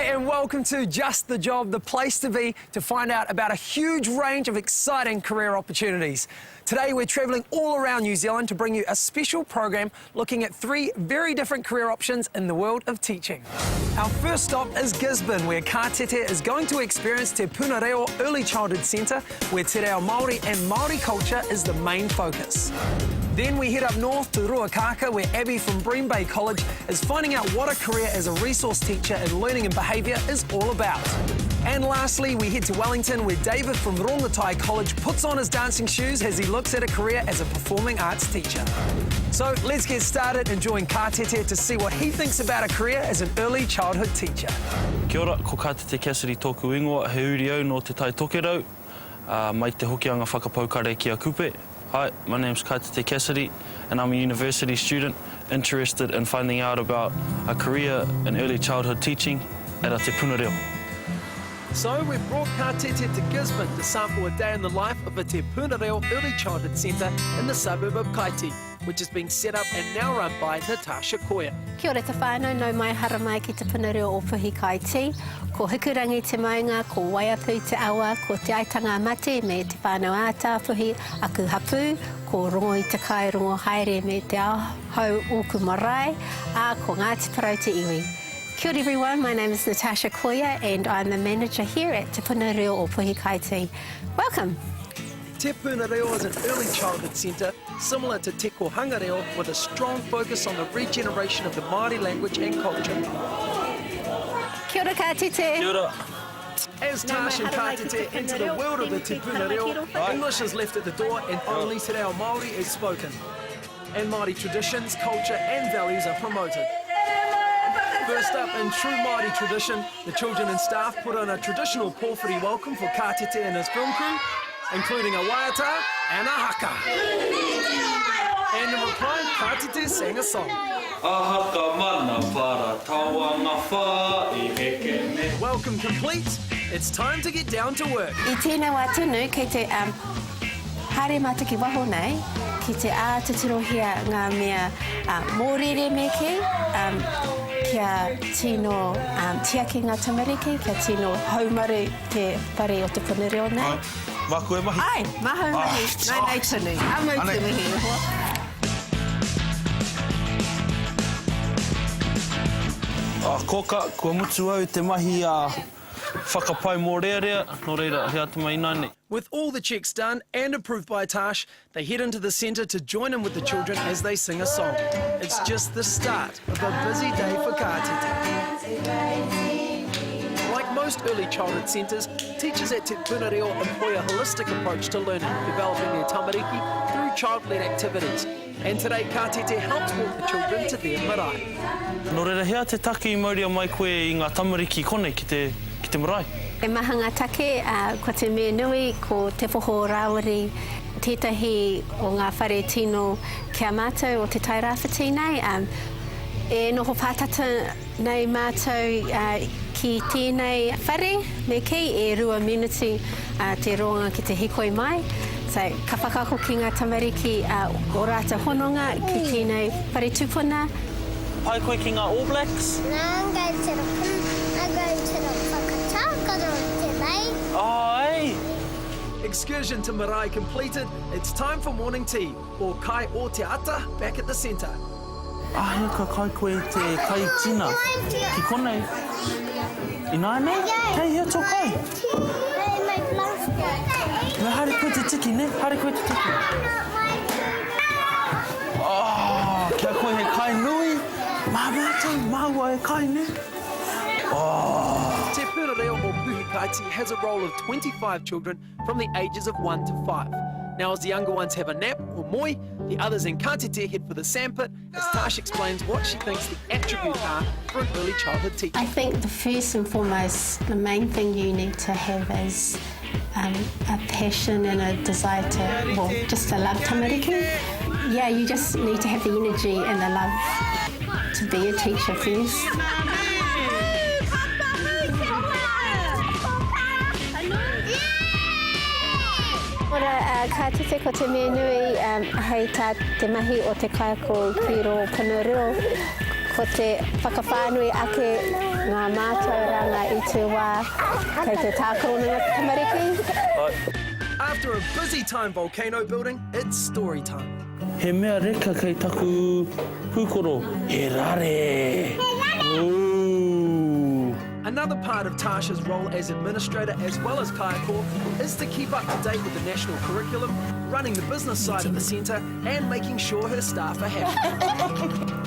and welcome to Just the Job, the place to be to find out about a huge range of exciting career opportunities. Today we're travelling all around New Zealand to bring you a special program looking at 3 very different career options in the world of teaching. Our first stop is Gisborne, where Kātete is going to experience Te Puna Reo Early Childhood Centre, where te reo Māori and Māori culture is the main focus. Then we head up north to Ruakaka, where Abby from Bream Bay College is finding out what a career as a resource teacher in learning and behaviour is all about. And lastly, we head to Wellington, where David from Rongotai College puts on his dancing shoes as he looks at a career as a performing arts teacher. So let's get started enjoying Kātete to see what he thinks about a career as an early childhood teacher. Kia ora, ko Kātete Cassidy tōku ingoa, he uri au no te tai tokerau, mai te hokianga whakapaukare ki a kupe. Hi, my name's Kātete Cassidy and I'm a university student interested in finding out about a career in early childhood teaching at a Te Puna Reo. So we've brought Kātete to Gisborne to sample a day in the life of a Te Puna Reo Early Childhood Centre in the suburb of Kaiti, which has been set up and now run by Natasha Koia. Kia ora te whānau, nau mai hara mai ki Te Puna Reo o Puhi Kaiti. Ko hikurangi te mainga, ko waiapu te awa, ko te aitanga mate me te whānau ātā puhi aku hapu, ko rongo i te kai rongo haere me te ahau oku marae, ko Ngāti Parau te iwi. Kia ora everyone, my name is Natasha Koia and I'm the manager here at Te Puna Reo o Puhi Kaiti. Welcome. Te Puna Reo is an early childhood centre similar to Te Kohanga Reo with a strong focus on the regeneration of the Māori language and culture. Kia ora Kātete. Kia ora. As Tash and Kātete enter the world of the Te Puna Reo, English is left at the door and only te reo Māori is spoken. And Māori traditions, culture and values are promoted. First up, in true Māori tradition, the children and staff put on a traditional pōwhiri welcome for Kātete and his film crew, including a waiata and a haka. And in reply, Kātete sang a song. Welcome complete, it's time to get down to work. I tēnā wā tunu kei te hare mata ki waho nei, ki te ātatirohia ngā mea mōrere me kei, kia tino tiaki ngā tamariki, kia tino haumaru te whare o Te Puna Reo nei. Waku e mahi? Ai, mahau mahi, nei tunu, amau te mihi. Koka, kua mutu au te mahi whakapai mō rea, no reira, he atu mai nāne. With all the checks done and approved by Tash, they head into the centre to join in with the children as they sing a song. It's just the start of a busy day for Kātete. Like most early childhood centres, teachers at Te Puna Reo employ a holistic approach to learning, developing their tamariki through child-led activities. And today, Kātete helps walk the children to their marae. No reira, hea te take I mauria mai koe I ngā tamariki kone ki te marae? E maha ngā take, ko te mea nui, ko te whoho rāwari, tētahi o ngā whare tino kia mātou o te tai rāwhiti nei. E noho pātata nei mātou ki tēnei whare me kei e rua minuti te ronga ki te hikoi mai. So, ka whakako ki ngā tamariki o rāta hononga ki tēnei whare tupuna. Pai koe ki ngā All Blacks? No, I'm going to the whakatā, te mei. Oh, ei! Excursion to marae completed, it's time for morning tea, or kai o te ata back at the centre. Hea ka kai koe te kai tina ki konei. I nāne? Kei hea tō kai? My plastic. Me haere koe te tiki, ne? Haere koe te tiki. Oh, kia koe he kai nui. Mā mātou, māua e kai, ne? Oh. Te Puna Reo o Puhi Kaiti has a roll of 25 children from the ages of 1 to 5. Now, as the younger ones have a nap or moi, the others in Kātete head for the sandpit as Tash explains what she thinks the attributes are for an early childhood teacher. I think the first and foremost, the main thing you need to have is a passion and a desire to, well, just to love tamariki. Yeah, you just need to have the energy and the love to be a teacher first. Ora, Kātete ko te mea nui, hei tā te mahi o te kai ko ki ro Puna Reo. Ko te whakawhānui ake ngā mātou ranga I te wā kei te tākoro tamariki. After a busy time volcano building, it's story time. He mea reka kei taku pūkoro. He rare. Ooh. Another part of Tasha's role as administrator as well as kaiako is to keep up to date with the national curriculum, running the business side of the centre and making sure her staff are happy.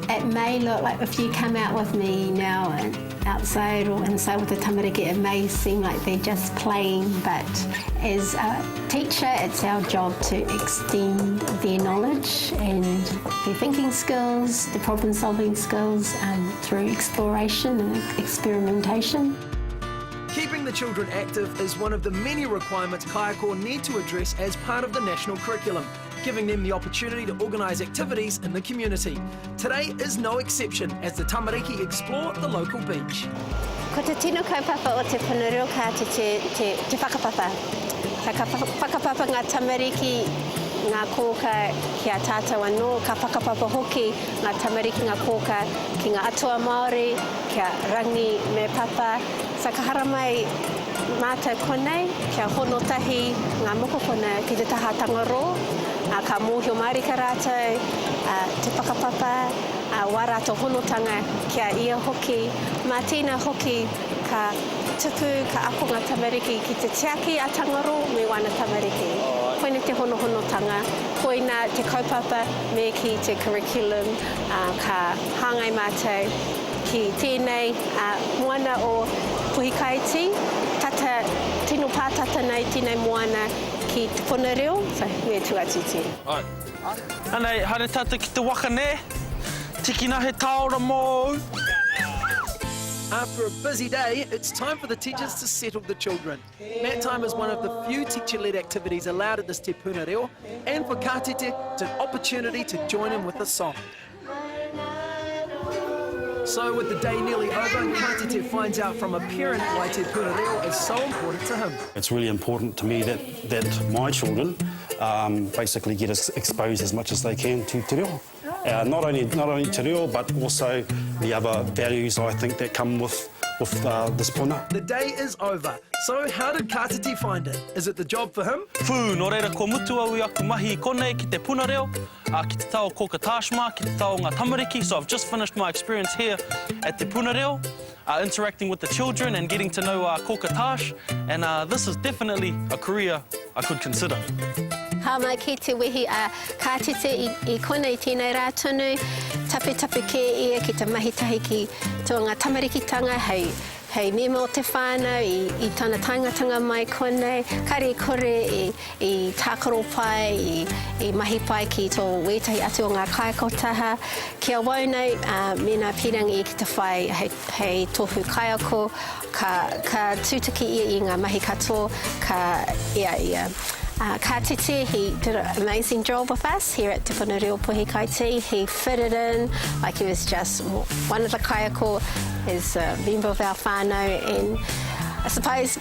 It may look like if you come out with me now and outside or inside with the tamariki, it may seem like they're just playing, but as a teacher, it's our job to extend their knowledge and their thinking skills, their problem-solving skills through exploration and experimentation. Keeping the children active is one of the many requirements kaiako need to address as part of the national curriculum, giving them the opportunity to organise activities in the community. Today is no exception as the tamariki explore the local beach. Ko te tino kaupapa o te Punareo ka te whakapapa. Whakapapa ngā tamariki, ngā kōka ki a tātou anō, ka whakapapa hoki ngā tamariki ngā kōka ki ngā atua Māori, kia rangi me papa. Sa ka hara mai mātou konei, kia honotahi ngā mokopuna ki te tahatanga rō, ka mōhio Māori ka rātou, te whakapapa, wā rātou honotanga kia ia hoki, mā tīna hoki ka tupu, ka ako ngā tamariki ki te tiaki a tangaro me wana tamariki. Koina te honotanga, koina te kaupapa me ki te curriculum, ka hāngai mātou ki tēnei moana o Puhikaiti, tata tino pātata nei tēnei moana ki te Punareo, so me tuatiti. Ai. Anei, haere tata ki te waka ne, tiki na he taora mō. After a busy day, it's time for the teachers to settle the children. Mat time is one of the few teacher-led activities allowed at this Te Punareo, and for kātete, it's an opportunity to join in with a song. So with the day nearly over, kātete finds out from a parent why Te Punareo is so important to him. It's really important to me that my children basically get exposed as much as they can to te reo. Not only te reo, but also the other values I think that come with this puna. The day is over. So how did kātete find it? Is it the job for him? Fū, nō reira ko mutu au I aku mahi I konei ki te Punareo, ki te tau kōka tāshma, ki te tau ngā tamariki. So I've just finished my experience here at Te Punareo, interacting with the children and getting to know kōka tāsh. And this is definitely a career I could consider. Hā mai ki te wehi a kātete I konei tēnei rātonu, tape ke ia ki te mahitahi ki tō ngā tamarikitanga hei mema o te whānau I tāna tangatanga mai konei, kare kore I tākaro pai, I mahi pai ki tō wētahi atu o ngā kaikotaha. Kia waunau, mena pirangi I ki te whai hei tohu kaiako, ka tūtaki ia I ngā mahi katoa, ka ia. Kātete, he did an amazing job with us here at Te Punareo Puhikaiti. He fitted in like he was just one of the kaiako, is a member of our whānau, and I suppose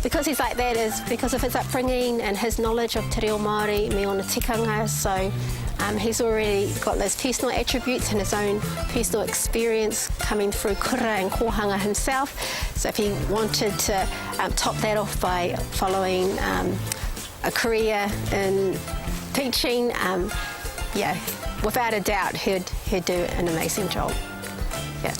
because he's like that is because of his upbringing and his knowledge of te reo Māori, me ona tikanga, so he's already got those personal attributes and his own personal experience coming through kura and kohanga himself. So if he wanted to top that off by following a career in teaching, without a doubt, he'd do an amazing job. Yeah,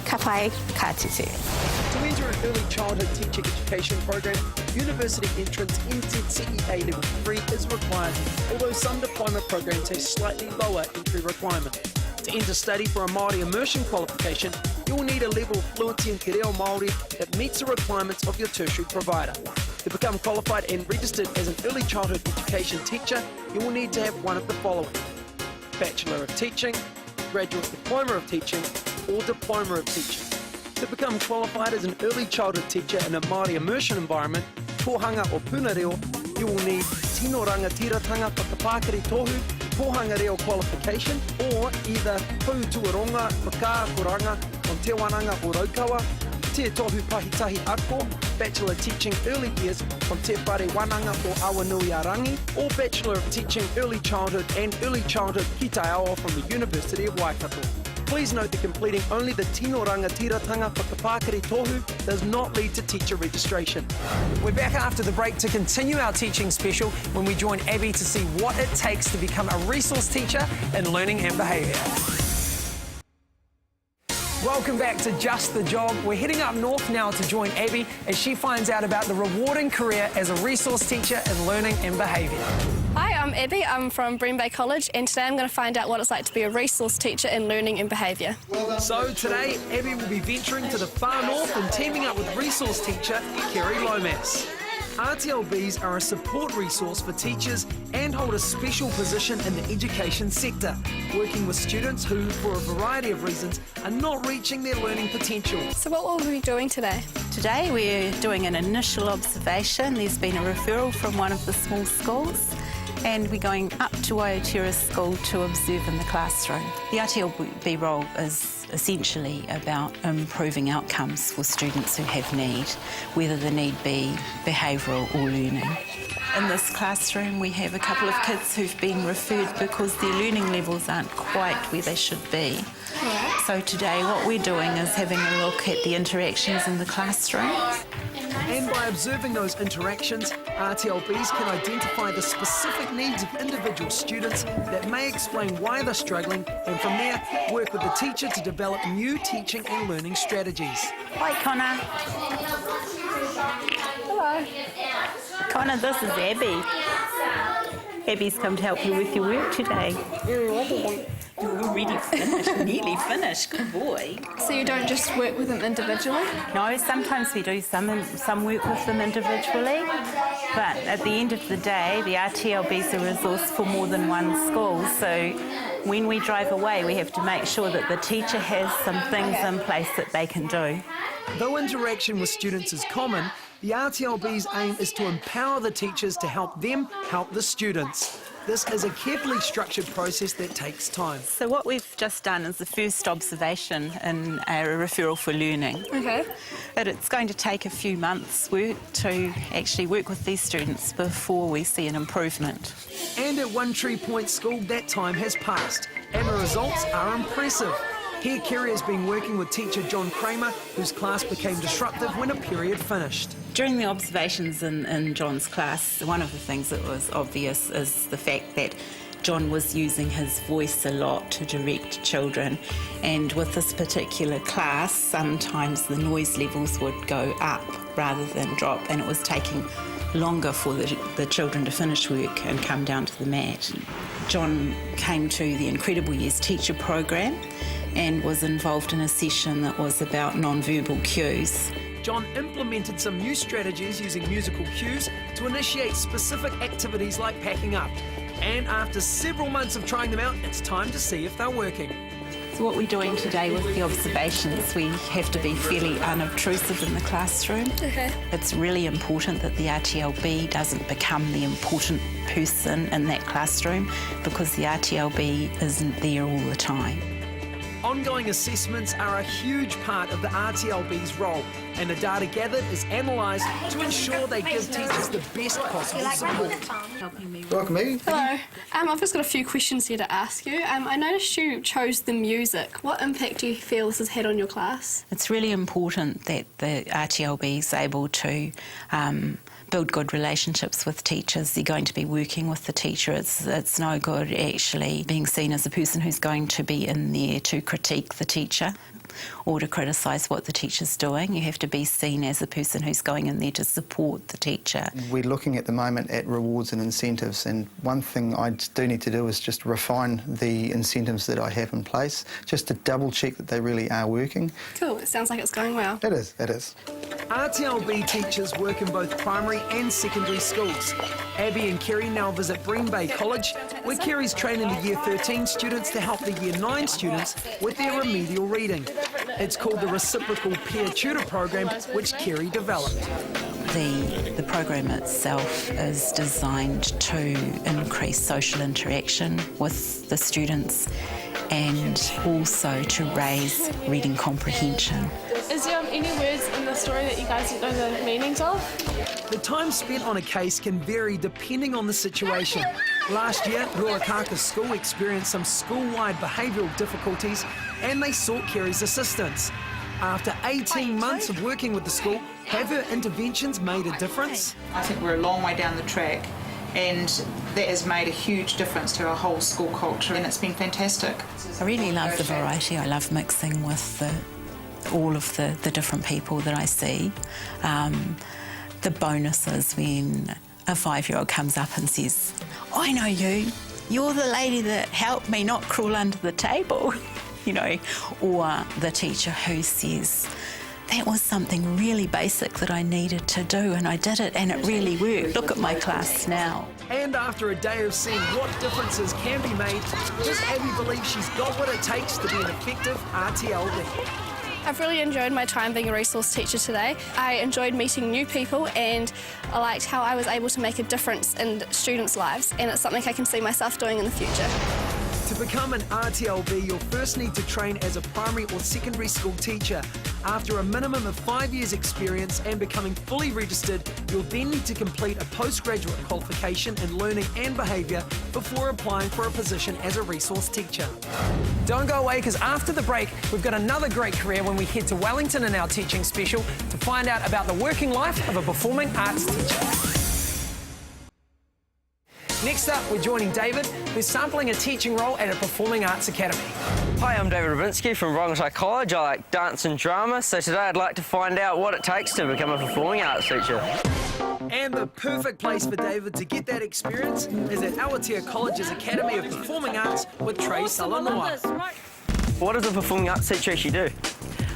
ka pai, kātete. To enter an early childhood teaching education program, university entrance NZCEA Level 3 is required, although some diploma programs have slightly lower entry requirements. To enter study for a Māori immersion qualification, you will need a level of fluency in te reo Māori that meets the requirements of your tertiary provider. To become qualified and registered as an early childhood education teacher, you will need to have one of the following: Bachelor of Teaching, Graduate Diploma of Teaching, or Diploma of Teaching. To become qualified as an early childhood teacher in a Māori immersion environment, tōhanga or punareo, you will need tino rangatiratanga whakapākari tohu, tōhanga reo qualification, or either pau tuaronga, whakaakoranga, on te wananga o Raukawa, te tohu pahitahi ako, Bachelor Teaching Early Years from Te Whare Wananga or Awanuiarangi, or Bachelor of Teaching Early Childhood and Early Childhood ki tai awa from the University of Waikato. Please note that completing only the Tino Rangatiratanga Whakapākari Tohu does not lead to teacher registration. We're back after the break to continue our teaching special when we join Abby to see what it takes to become a resource teacher in learning and behaviour. Welcome back to Just the Job. We're heading up north now to join Abby as she finds out about the rewarding career as a resource teacher in learning and behaviour. Hi, I'm Abby. I'm from Bream Bay College, and today I'm going to find out what it's like to be a resource teacher in learning and behaviour. So today, Abby will be venturing to the far north and teaming up with resource teacher Kerry Lomas. RTLBs are a support resource for teachers and hold a special position in the education sector, working with students who, for a variety of reasons, are not reaching their learning potential. So what will we be doing today? Today we're doing an initial observation. There's been a referral from one of the small schools, and we're going up to Aotearoa School to observe in the classroom. The RTLB role is essentially about improving outcomes for students who have need, whether the need be behavioural or learning. In this classroom we have a couple of kids who've been referred because their learning levels aren't quite where they should be. So today what we're doing is having a look at the interactions in the classroom. And by observing those interactions, RTLBs can identify the specific needs of individual students that may explain why they're struggling, and from there, work with the teacher to develop new teaching and learning strategies. Hi Connor. Hello. Connor, this is Abby. Abby's come to help you with your work today. You're already finished, nearly finished. Good boy. So you don't just work with them individually? No, sometimes we do some work with them individually, but at the end of the day, the RTLB is a resource for more than one school. So when we drive away, we have to make sure that the teacher has some things in place that they can do. Though interaction with students is common, the RTLB's aim is to empower the teachers to help them help the students. This is a carefully structured process that takes time. So what we've just done is the first observation in a referral for learning. Okay. But it's going to take a few months' work to actually work with these students before we see an improvement. And at One Tree Point School, that time has passed, and the results are impressive. Here, Kerry has been working with teacher John Kramer, whose class became disruptive when a period finished. During the observations in John's class, one of the things that was obvious is the fact that John was using his voice a lot to direct children, and with this particular class, sometimes the noise levels would go up rather than drop, and it was taking longer for the children to finish work and come down to the mat. John came to the Incredible Years Teacher program and was involved in a session that was about non-verbal cues. John implemented some new strategies using musical cues to initiate specific activities like packing up. And after several months of trying them out, it's time to see if they're working. So what we're doing today with the observations, we have to be fairly unobtrusive in the classroom. Okay. It's really important that the RTLB doesn't become the important person in that classroom, because the RTLB isn't there all the time. Ongoing assessments are a huge part of the RTLB's role, and the data gathered is analysed to ensure they give teachers the best possible support. Welcome, Abby. Hello. I've just got a few questions here to ask you. I noticed you chose the music. What impact do you feel this has had on your class? It's really important that the RTLB is able to build good relationships with teachers. They're going to be working with the teacher. It's no good actually being seen as a person who's going to be in there to critique the teacher or to criticise what the teacher's doing. You have to be seen as a person who's going in there to support the teacher. We're looking at the moment at rewards and incentives, and one thing I do need to do is just refine the incentives that I have in place, just to double check that they really are working. Cool. It sounds like it's going well. It is, it is. RTLB teachers work in both primary and secondary schools. Abby and Kerry now visit Bream Bay College, where Kerry's training the Year 13 students to help the Year 9 students with their remedial reading. It's called the Reciprocal Peer Tutor Program, which Kerry developed. The program itself is designed to increase social interaction with the students and also to raise reading comprehension. Is Is there any words in the story that you guys don't know the meanings of? The time spent on a case can vary depending on the situation. Last year, Ruakaka School experienced some school-wide behavioural difficulties and they sought Kerry's assistance. After 18 months of working with the school, have her interventions made a difference? I think we're a long way down the track, and that has made a huge difference to our whole school culture, and it's been fantastic. I really love the variety. I love mixing with all of the different people that I see. The bonuses when a 5-year-old comes up and says, I know you, you're the lady that helped me not crawl under the table, you know, or the teacher who says, that was something really basic that I needed to do and I did it and it really worked. Look at my class now. And after a day of seeing what differences can be made, does Abby believe she's got what it takes to be an effective RTLB? I've really enjoyed my time being a resource teacher today. I enjoyed meeting new people and I liked how I was able to make a difference in students' lives, and it's something I can see myself doing in the future. To become an RTLB, you'll first need to train as a primary or secondary school teacher. After a minimum of 5 years' experience and becoming fully registered, you'll then need to complete a postgraduate qualification in learning and behaviour before applying for a position as a resource teacher. Don't go away, because after the break, we've got another great career when we head to Wellington in our teaching special to find out about the working life of a performing arts teacher. Next up, we're joining David, who's sampling a teaching role at a performing arts academy. Hi, I'm David Rabinsky from Wrongsaw College. I like dance and drama, so today I'd like to find out what it takes to become a performing arts teacher. And the perfect place for David to get that experience is at Awatea College's Academy of Performing Arts with Trey Salanoa. What does a performing arts teacher actually do?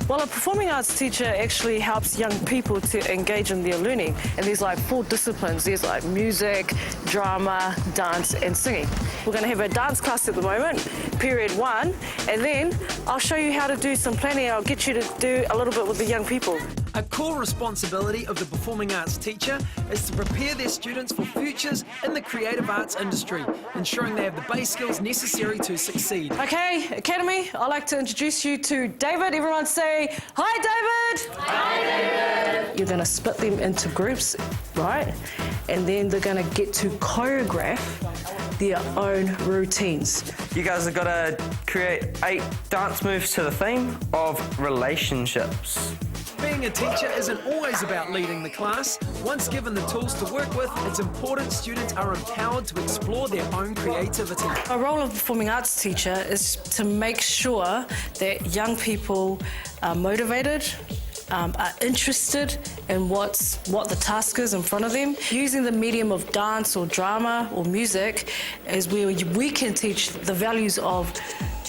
Well, a performing arts teacher actually helps young people to engage in their learning. And there's like 4 disciplines. There's like music, drama, dance and singing. We're going to have a dance class at the moment, period 1, and then I'll show you how to do some planning. I'll get you to do a little bit with the young people. A core responsibility of the performing arts teacher is to prepare their students for futures in the creative arts industry, ensuring they have the base skills necessary to succeed. Okay, Academy, I'd like to introduce you to David. Everyone say, hi, David! Hi, David! You're going to split them into groups, right? And then they're going to get to choreograph their own routines. You guys have got to create 8 dance moves to the theme of relationships. Being a teacher isn't always about leading the class. Once given the tools to work with, it's important students are empowered to explore their own creativity. A role of a performing arts teacher is to make sure that young people are motivated, are interested in what the task is in front of them. Using the medium of dance or drama or music is where we can teach the values of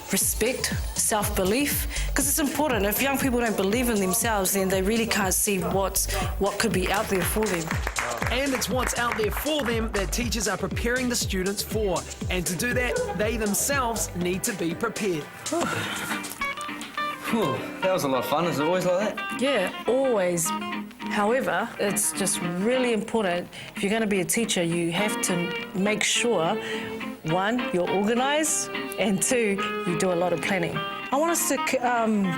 respect, self-belief, because it's important. If young people don't believe in themselves, then they really can't see what could be out there for them. And it's what's out there for them that teachers are preparing the students for. And to do that, they themselves need to be prepared. Whew, that was a lot of fun. Is it always like that? Yeah, always. However, it's just really important. If you're going to be a teacher, you have to make sure, 1, you're organised, and 2, you do a lot of planning. I want us to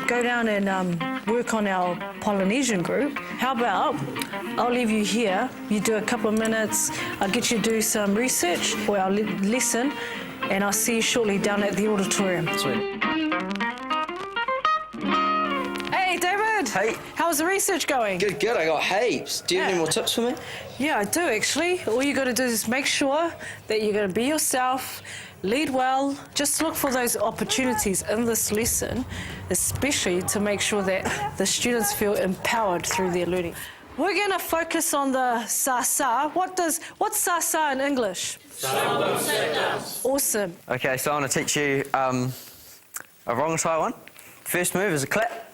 go down and work on our Polynesian group. How about I'll leave you here, you do a couple of minutes, I'll get you to do some research for our lesson, and I'll see you shortly down at the auditorium. Sweet. Hey, David! Hey. How's the research going? Good, good. I got heaps. Do you have any more tips for me? Yeah, I do actually. All you got to do is make sure that you're going to be yourself, lead well. Just look for those opportunities in this lesson, especially to make sure that the students feel empowered through their learning. We're going to focus on the sa-sa. What's sa-sa in English? Awesome. Okay, so I want to teach you a wrong side one. First move is a clap.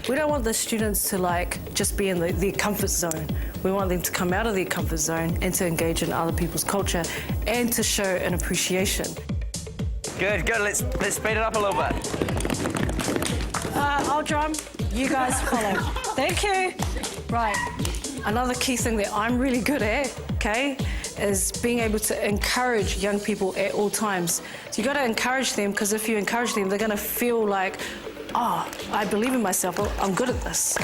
We don't want the students to just be in their comfort zone. We want them to come out of their comfort zone and to engage in other people's culture and to show an appreciation. Good, good. Let's speed it up a little bit. I'll drum. You guys follow. Thank you. Right. Another key thing that I'm really good at, okay, is being able to encourage young people at all times. So you got to encourage them, because if you encourage them, they're going to feel like oh, I believe in myself, oh, I'm good at this.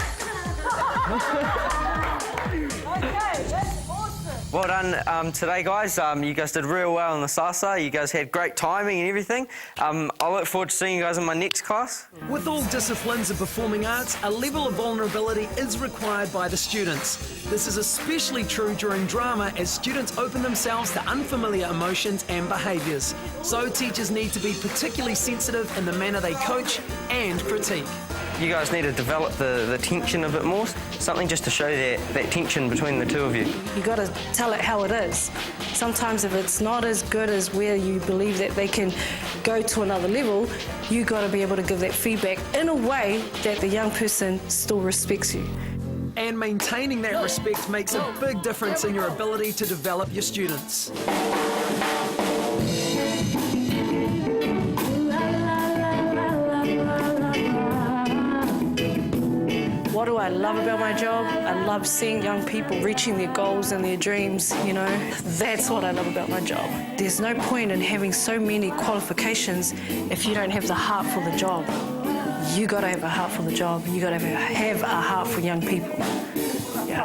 Well done today, guys. You guys did real well in the salsa. You guys had great timing and everything. I look forward to seeing you guys in my next class. With all disciplines of performing arts, a level of vulnerability is required by the students. This is especially true during drama as students open themselves to unfamiliar emotions and behaviours. So teachers need to be particularly sensitive in the manner they coach and critique. You guys need to develop the tension a bit more, something just to show that tension between the two of you. You got to tell it how it is. Sometimes if it's not as good as where you believe that they can go to another level, you got to be able to give that feedback in a way that the young person still respects you. And maintaining that respect makes a big difference in your ability to develop your students. What do I love about my job? I love seeing young people reaching their goals and their dreams, you know. That's what I love about my job. There's no point in having so many qualifications if you don't have the heart for the job. You got to have a heart for the job. You got to have a heart for young people. Yeah.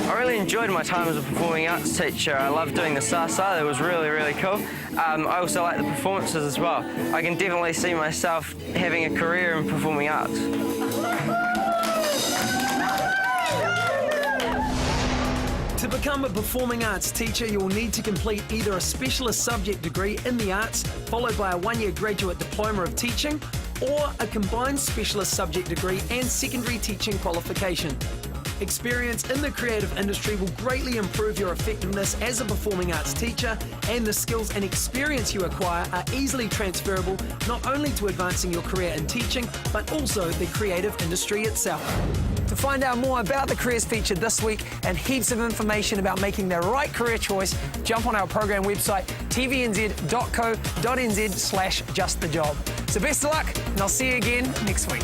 I really enjoyed my time as a performing arts teacher. I loved doing the salsa. It was really, really cool. I also like the performances as well. I can definitely see myself having a career in performing arts. To become a performing arts teacher, you'll need to complete either a specialist subject degree in the arts, followed by a one-year graduate diploma of teaching, or a combined specialist subject degree and secondary teaching qualification. Experience in the creative industry will greatly improve your effectiveness as a performing arts teacher, and the skills and experience you acquire are easily transferable not only to advancing your career in teaching, but also the creative industry itself. To find out more about the careers featured this week and heaps of information about making the right career choice, jump on our program website tvnz.co.nz/justthejob. So best of luck, and I'll see you again next week.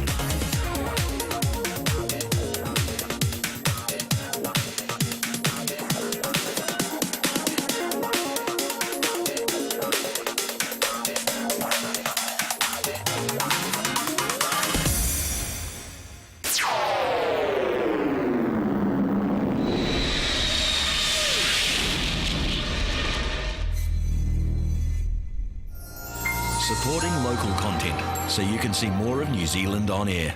Supporting local content so you can see more of New Zealand on air.